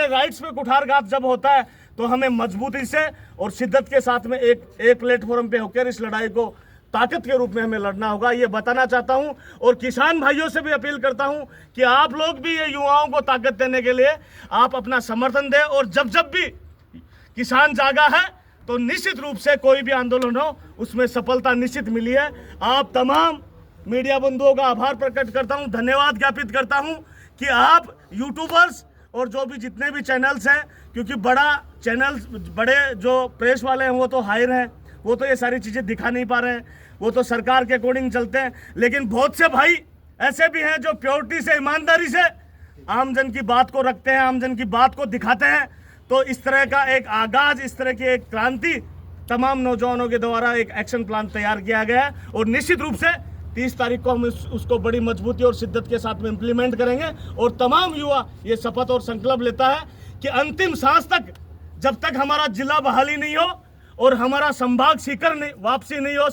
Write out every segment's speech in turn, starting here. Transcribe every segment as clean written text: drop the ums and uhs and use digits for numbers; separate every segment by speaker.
Speaker 1: हमारे राइट्स पे कुठारघात जब होता है तो हमें मजबूती से और शिद्दत के साथ में एक प्लेटफॉर्म पे होकर इस लड़ाई को ताकत के रूप में हमें लड़ना होगा, ये बताना चाहता हूं। और किसान भाइयों से भी अपील करता हूं कि आप लोग भी ये युवाओं को ताकत देने के लिए आप अपना समर्थन दें। और जब जब भी किसान जागा है तो निश्चित रूप से कोई भी आंदोलन हो उसमें सफलता निश्चित मिली है। आप तमाम मीडिया बंधुओं का आभार प्रकट करता हूं, धन्यवाद ज्ञापित करता हूं कि आप यूट्यूबर्स और जो भी जितने भी चैनल्स हैं, क्योंकि बड़े जो प्रेस वाले हैं वो तो हायर हैं, वो तो ये सारी चीज़ें दिखा नहीं पा रहे हैं, वो तो सरकार के अकॉर्डिंग चलते हैं। लेकिन बहुत से भाई ऐसे भी हैं जो प्योरिटी से, ईमानदारी से आमजन की बात को रखते हैं, आमजन की बात को दिखाते हैं। तो इस तरह का एक आगाज, इस तरह की एक क्रांति तमाम नौजवानों के द्वारा एक एक्शन प्लान तैयार किया गया है और निश्चित रूप से 30 तारीख को हम उसको बड़ी मजबूती और शिद्दत के साथ में इम्प्लीमेंट करेंगे। और तमाम युवा ये शपथ और संकल्प लेता है कि अंतिम सांस तक, जब तक हमारा जिला बहाली नहीं हो और हमारा संभाग सीकर वापसी नहीं हो,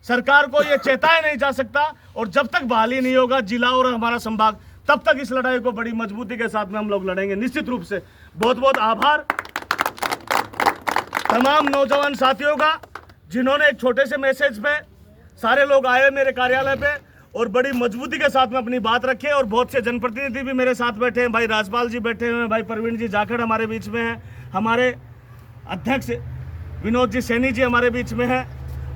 Speaker 1: सरकार को ये चेताया नहीं जा सकता। और जब तक बहाली नहीं होगा जिला और हमारा संभाग, तब तक इस लड़ाई को बड़ी मजबूती के साथ में हम लोग लड़ेंगे निश्चित रूप से। बहुत बहुत आभार तमाम नौजवान साथियों का जिन्होंने एक छोटे से मैसेज पे सारे लोग आए मेरे कार्यालय पे और बड़ी मजबूती के साथ में अपनी बात रखे। और बहुत से जनप्रतिनिधि भी मेरे साथ बैठे हैं, भाई राजपाल जी बैठे हुए हैं, भाई प्रवीण जी जाखड़ हमारे बीच में हैं, हमारे अध्यक्ष विनोद जी सैनी जी हमारे बीच में हैं,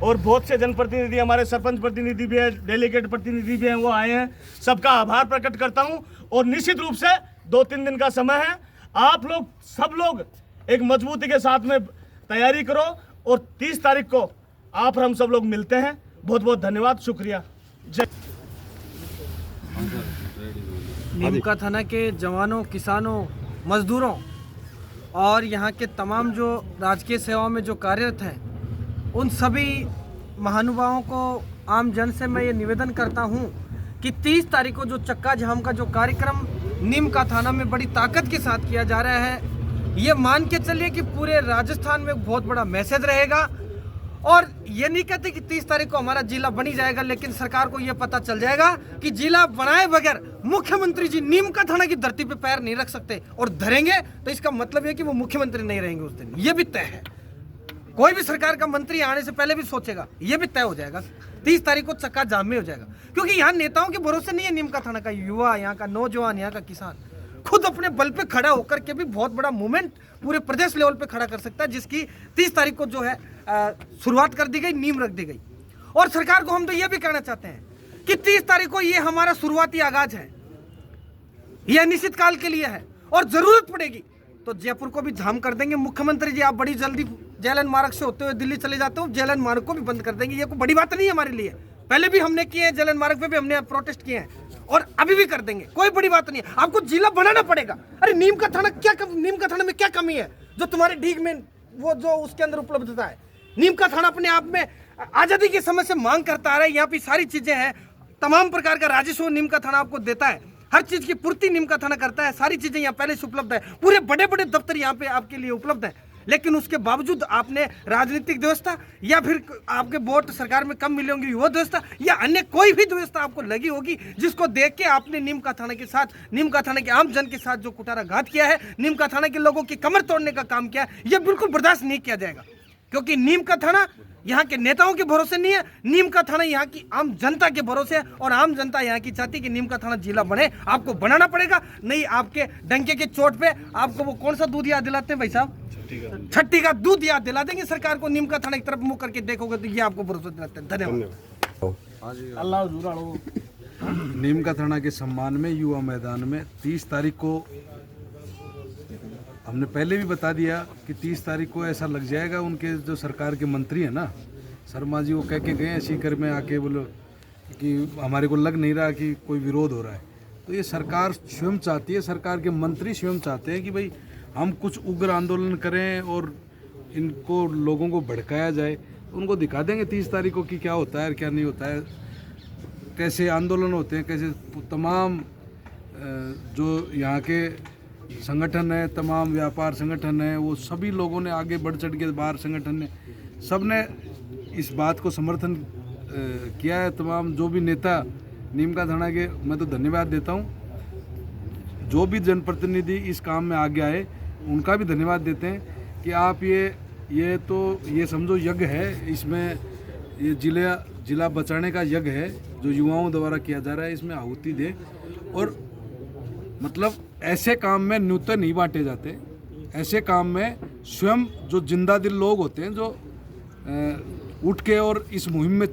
Speaker 1: और बहुत से जनप्रतिनिधि, हमारे सरपंच प्रतिनिधि भी है, डेलीगेट प्रतिनिधि भी हैं, वो आए हैं। सबका आभार प्रकट करता हूं। और निश्चित रूप से 2-3 दिन का समय है, आप लोग सब लोग एक मजबूती के साथ में तैयारी करो और 30 तारीख को आप हम सब लोग मिलते हैं। बहुत बहुत धन्यवाद, शुक्रिया, जय।
Speaker 2: नीमका थाना के जवानों, किसानों, मजदूरों और यहाँ के तमाम जो राजकीय सेवाओं में जो कार्यरत हैं, उन सभी महानुभावों को, आम जन से मैं ये निवेदन करता हूँ कि 30 तारीख को जो चक्का जाम का जो कार्यक्रम नीमका थाना में बड़ी ताकत के साथ किया जा रहा है, ये मान के चलिए कि पूरे राजस्थान में बहुत बड़ा मैसेज रहेगा। और ये नहीं कहते कि 30 तारीख को हमारा जिला बनी जाएगा, लेकिन सरकार को ये पता चल जाएगा कि जिला बनाए बगैर मुख्यमंत्री जी नीमका थाना की धरती पे पैर नहीं रख सकते, और धरेंगे तो इसका मतलब है कि वो मुख्यमंत्री नहीं रहेंगे उस दिन। ये भी तय है, कोई भी सरकार का मंत्री आने से पहले भी सोचेगा, ये भी तय हो जाएगा। 30 तारीख को चक्का जाम में हो जाएगा, क्योंकि यहाँ नेताओं के भरोसे नहीं है नीमका थाना का युवा, यहाँ का नौजवान, यहाँ का किसान खुद अपने बल पे खड़ा होकर के भी बहुत बड़ा मूवमेंट पूरे प्रदेश लेवल पे खड़ा कर सकता है, जिसकी 30 तारीख को जो है शुरुआत कर दी गई, नींव रख दी गई। और सरकार को हम तो ये भी कहना चाहते हैं कि 30 तारीख को ये हमारा शुरुआती आगाज है, यह निश्चित काल के लिए है, और जरूरत पड़ेगी तो जयपुर को भी जाम कर देंगे। मुख्यमंत्री जी आप बड़ी जल्दी जेएलएन मार्ग से होते हुए दिल्ली चले जाते हो, जेएलएन मार्ग को भी बंद कर देंगे। ये कोई बड़ी बात नहीं है हमारे लिए, पहले भी हमने किए हैं, जेएलएन मार्ग पे भी हमने प्रोटेस्ट किए हैं और अभी भी कर देंगे, कोई बड़ी बात नहीं है। आपको जिला बनाना पड़ेगा। अरे नीमका थाना नीमका थाना में क्या कमी है जो तुम्हारे डीग में वो जो उसके अंदर उपलब्धता है? नीमका थाना अपने आप में आजादी के समय से मांग करता आ रहा है, यहाँ पे सारी चीजें हैं, तमाम प्रकार का राजस्व नीमका थाना आपको देता है, हर चीज की पूर्ति नीमका थाना करता है, सारी चीजें यहाँ पहले से उपलब्ध है, पूरे बड़े बड़े दफ्तर यहाँ पे आपके लिए उपलब्ध है। लेकिन उसके बावजूद आपने राजनीतिक व्यवस्था या फिर आपके वोट सरकार में कम मिले होंगे वो व्यवस्था या अन्य कोई भी व्यवस्था आपको लगी होगी, जिसको देख के आपने नीमका थाना के साथ, नीमका थाना के आम जन के साथ जो कुठाराघात किया है, नीमका थाना के लोगों की कमर तोड़ने का काम किया है, यह बिल्कुल बर्दाश्त नहीं किया जाएगा। क्योंकि नीमका थाना यहाँ के नेताओं के भरोसे नहीं है, नीमका थाना यहाँ की आम जनता के भरोसे है, और आम जनता यहाँ की चाहती है कि नीमका थाना जिला बने। आपको बनाना पड़ेगा, नहीं आपके डंके के चोट पे आपको वो कौन सा दूध याद दिलाते हैं भाई साहब, छठी का दूध याद दिला देंगे सरकार को। नीमका थाना की तरफ मुंह करके देखोगे तो ये आपको भरोसा दिलाते हैं। धन्यवाद।
Speaker 3: नीमका थाना के सम्मान में युवा मैदान में 30 तारीख को हमने पहले भी बता दिया कि 30 तारीख को ऐसा लग जाएगा। उनके जो सरकार के मंत्री हैं ना, शर्मा जी, वो कह के गए सीकर में आके, बोलो कि हमारे को लग नहीं रहा कि कोई विरोध हो रहा है। तो ये सरकार स्वयं चाहती है, सरकार के मंत्री स्वयं चाहते हैं कि भाई हम कुछ उग्र आंदोलन करें और इनको लोगों को भड़काया जाए। उनको दिखा देंगे 30 तारीख को कि क्या होता है और क्या नहीं होता है, कैसे आंदोलन होते हैं, कैसे तमाम जो यहाँ के संगठन है, तमाम व्यापार संगठन है, वो सभी लोगों ने आगे बढ़ चढ़ के, बाहर संगठन ने, सब ने इस बात को समर्थन किया है। तमाम जो भी नेता नीमका थाना के, मैं तो धन्यवाद देता हूँ। जो भी जनप्रतिनिधि इस काम में आगे आए उनका भी धन्यवाद देते हैं कि आप ये समझो यज्ञ है, इसमें ये जिला बचाने का यज्ञ है जो युवाओं द्वारा किया जा रहा है, इसमें आहुति दें। और मतलब ऐसे काम में न्यूनतम नहीं बांटे जाते, ऐसे काम में स्वयं जो जिंदा दिल लोग होते हैं जो उठ के और इस मुहिम में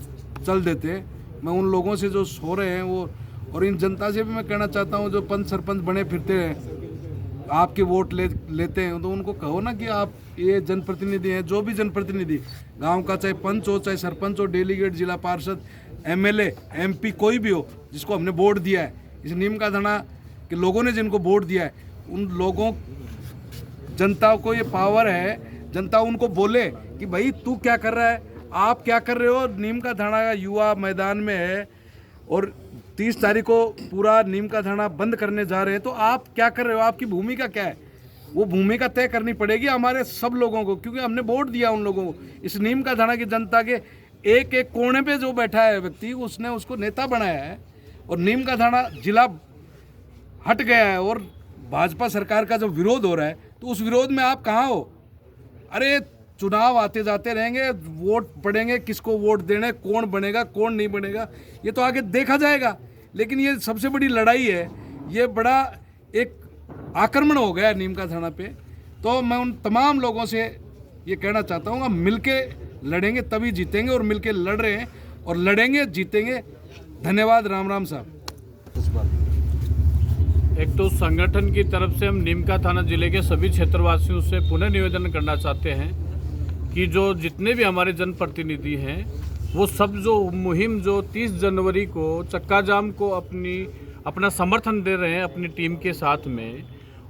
Speaker 3: चल देते हैं, मैं उन लोगों से जो सो रहे हैं वो, और इन जनता से भी मैं कहना चाहता हूँ जो पंच सरपंच बने फिरते हैं, आपके वोट लेते हैं, तो उनको कहो ना कि आप ये जनप्रतिनिधि हैं, जो भी जनप्रतिनिधि गांव का, चाहे पंच हो, चाहे सरपंच हो, डेलीगेट, जिला पार्षद, एमएलए, एमपी, कोई भी हो जिसको हमने वोट दिया है, इस नीम का थाना के लोगों ने जिनको वोट दिया है, उन लोगों, जनता को ये पावर है, जनता उनको बोले कि भाई तू क्या कर रहा है, आप क्या कर रहे हो। नीम का थाना का युवा मैदान में है और 30 तारीख को पूरा नीम का थाना बंद करने जा रहे हैं, तो आप क्या कर रहे हो, आपकी भूमिका क्या है, वो भूमिका तय करनी पड़ेगी हमारे सब लोगों को, क्योंकि हमने वोट दिया उन लोगों को। इस नीम का थाना की जनता के एक एक कोने पे जो बैठा है व्यक्ति, उसने उसको नेता बनाया है, और नीम का थाना जिला हट गया है और भाजपा सरकार का जो विरोध हो रहा है, तो उस विरोध में आप कहाँ हो। अरे चुनाव आते जाते रहेंगे, वोट पड़ेंगे, किसको वोट देने, कौन बनेगा कौन नहीं बनेगा, ये तो आगे देखा जाएगा। लेकिन ये सबसे बड़ी लड़ाई है, ये बड़ा एक आक्रमण हो गया नीम का थाना पे। तो मैं उन तमाम लोगों से ये कहना चाहता हूँ, हम मिलके लड़ेंगे तभी जीतेंगे, और मिलके लड़ रहे हैं और लड़ेंगे, जीतेंगे। धन्यवाद। राम राम साहब।
Speaker 4: एक तो संगठन की तरफ से हम नीमका थाना जिले के सभी क्षेत्रवासियों से पुनः निवेदन करना चाहते हैं कि जो जितने भी हमारे जनप्रतिनिधि हैं वो सब जो मुहिम जो 30 जनवरी को चक्का जाम को अपना समर्थन दे रहे हैं अपनी टीम के साथ में,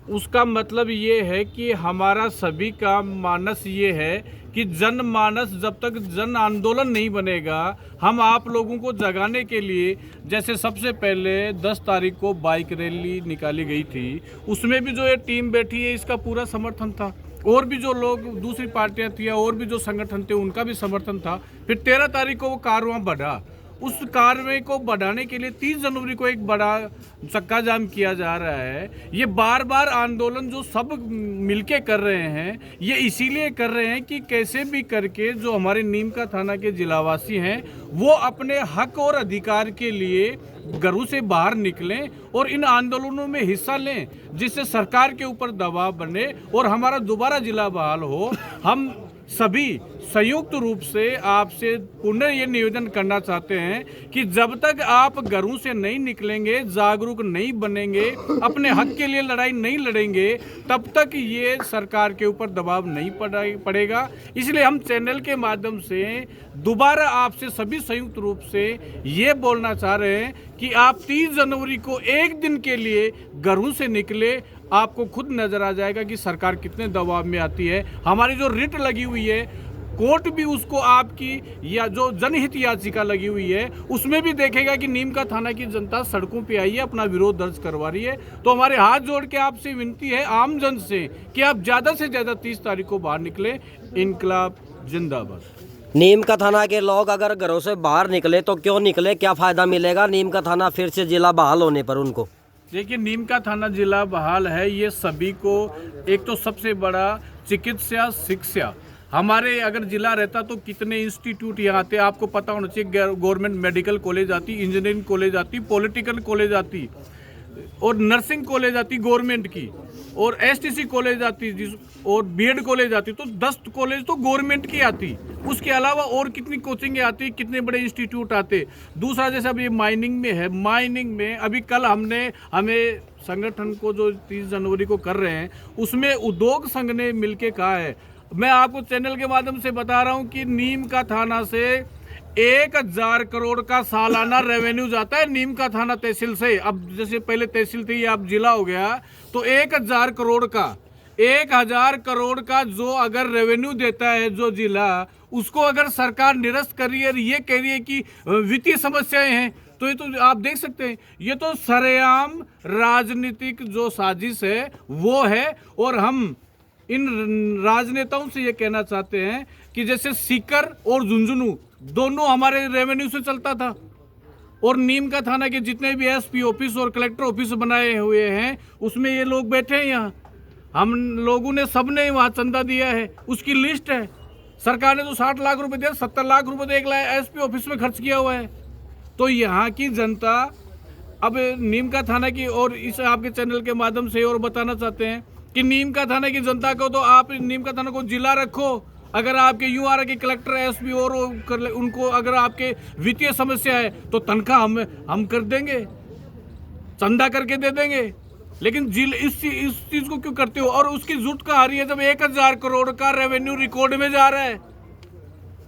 Speaker 4: उसका मतलब ये है कि हमारा सभी का मानस ये है कि जनमानस जब तक जन आंदोलन नहीं बनेगा, हम आप लोगों को जगाने के लिए, जैसे सबसे पहले 10 तारीख को बाइक रैली निकाली गई थी, उसमें भी जो ये टीम बैठी है इसका पूरा समर्थन था, और भी जो लोग दूसरी पार्टियां थी और भी जो संगठन थे उनका भी समर्थन था। फिर 13 तारीख को वो कारवां बढ़ा, उस कार्रवाई को बढ़ाने के लिए 30 जनवरी को एक बड़ा चक्का जाम किया जा रहा है। ये बार बार आंदोलन जो सब मिलके कर रहे हैं, ये इसीलिए कर रहे हैं कि कैसे भी करके जो हमारे नीमका थाना के जिलावासी हैं वो अपने हक और अधिकार के लिए घरों से बाहर निकलें और इन आंदोलनों में हिस्सा लें, जिससे सरकार के ऊपर दबाव बने और हमारा दोबारा जिला बहाल हो। हम सभी संयुक्त रूप से आपसे पुनः ये निवेदन करना चाहते हैं कि जब तक आप घरों से नहीं निकलेंगे, जागरूक नहीं बनेंगे, अपने हक के लिए लड़ाई नहीं लड़ेंगे, तब तक ये सरकार के ऊपर दबाव नहीं पड़ेगा। इसलिए हम चैनल के माध्यम से दोबारा आपसे सभी संयुक्त रूप से ये बोलना चाह रहे हैं कि आप 30 जनवरी को एक दिन के लिए घरों से निकले, आपको खुद नजर आ जाएगा कि सरकार कितने दबाव में आती है। हमारी जो रिट लगी हुई है, कोर्ट भी उसको आपकी या जो जनहित याचिका लगी हुई है उसमें भी देखेगा कि नीमका थाना की जनता सड़कों पे आई है, अपना विरोध दर्ज करवा रही है। तो हमारे हाथ जोड़ के आपसे विनती है आम जन से कि आप ज़्यादा से ज़्यादा 30 तारीख को बाहर निकले। इनकलाब जिंदाबाद।
Speaker 5: नीमका थाना के लोग अगर घरों से बाहर निकले तो क्यों निकले, क्या फ़ायदा मिलेगा नीमका थाना फिर से जिला बहाल होने पर उनको?
Speaker 4: देखिए, नीमका थाना जिला बहाल है, ये सभी को एक तो सबसे बड़ा चिकित्सा शिक्षा, हमारे अगर जिला रहता तो कितने इंस्टीट्यूट यहाँ आते, आपको पता होना चाहिए। गवर्नमेंट मेडिकल कॉलेज आती, इंजीनियरिंग कॉलेज आती, पॉलिटिकल कॉलेज आती और नर्सिंग कॉलेज आती गवर्नमेंट की, और एसटीसी कॉलेज आती और बीएड कॉलेज आती, तो 10 कॉलेज तो गवर्नमेंट की आती। उसके अलावा और कितनी कोचिंगें आती, कितने बड़े इंस्टीट्यूट आते। दूसरा जैसे अभी माइनिंग में है, माइनिंग में अभी कल हमें संगठन को जो 30 जनवरी को कर रहे हैं उसमें उद्योग संघ ने मिलके कहा है, मैं आपको चैनल के माध्यम से बता रहा हूं कि नीमका थाना से 1000 करोड़ का सालाना रेवेन्यू जाता है नीमका थाना तहसील से। अब जैसे पहले तहसील थी, अब जिला हो गया, तो 1000 करोड़ का जो अगर रेवेन्यू देता है जो जिला, उसको अगर सरकार निरस्त कर रही है, ये कह रही है कि वित्तीय समस्याएं हैं, तो ये तो आप देख सकते हैं, ये तो सरेआम राजनीतिक जो साजिश है वो है। और हम इन राजनेताओं से ये कहना चाहते हैं कि जैसे सीकर और झुंझुनू दोनों हमारे रेवेन्यू से चलता था, और नीम का थाना के जितने भी एसपी ऑफिस और कलेक्टर ऑफिस बनाए हुए हैं उसमें ये लोग बैठे हैं। यहाँ हम लोगों ने सबने वहाँ चंदा दिया है, उसकी लिस्ट है। सरकार ने तो 60 लाख रुपए दिया, 70 लाख रुपए तो 1 लाख एसपी ऑफिस में खर्च किया हुआ है। तो यहाँ की जनता अब नीम का थाना की, और इस आपके चैनल के माध्यम से और बताना चाहते हैं कि नीम का थाना की जनता को तो आप नीम का थाना को जिला रखो। अगर आपके यूँ आ रहा कि कलेक्टर एसपी और उनको अगर आपके वित्तीय समस्या है तो तनख्वाह हम कर देंगे, चंदा करके दे देंगे। लेकिन इस चीज को क्यों करते हो? और उसकी जुट कहाँ आ रही है जब 1000 करोड़ का रेवेन्यू रिकॉर्ड में जा रहा है?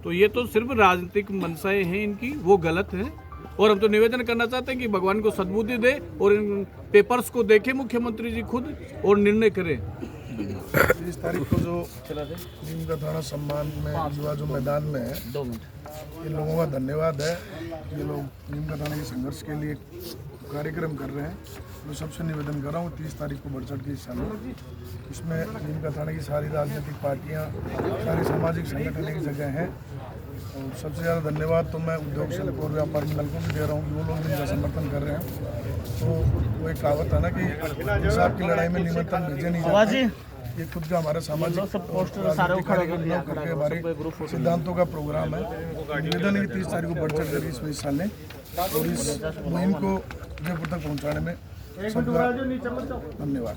Speaker 4: तो ये तो सिर्फ राजनीतिक मंशाएं हैं इनकी, वो गलत है। और हम तो निवेदन करना चाहते हैं कि भगवान को सद्बुद्धि दे और इन पेपर्स को देखे मुख्यमंत्री जी खुद और निर्णय करें।
Speaker 6: 30 तारीख को जो नीम का थाना सम्मान में युवा जो मैदान में है, इन लोगों का धन्यवाद है। ये लोग नीम का थाना के संघर्ष के लिए कार्यक्रम कर रहे हैं। मैं सबसे निवेदन कर रहा हूँ 30 तारीख को बढ़ चढ़ के हिस्सा लो। इसमें नीम का थाना की सारी राजनीतिक पार्टियाँ, सारी सामाजिक संगठन एक जगह हैं। और सबसे ज़्यादा धन्यवाद तो मैं उद्योग शिल्प और व्यापार मंडल को भी दे रहा हूँ कि वो लोग इनका समर्थन कर रहे हैं। तो वो एक कहावत है ना कि इंसाफ की लड़ाई में निमंत्रण भेजे नहीं जाते। ये खुद का हमारा सामाजिक कार्यक्रम करके हमारे सिद्धांतों का प्रोग्राम है। निवेदन है कि 30 तारीख को बढ़ चढ़ कर इसमें हिस्सा लें और इस मुहिम को जयपुर तक पहुँचाने में सबका धन्यवाद।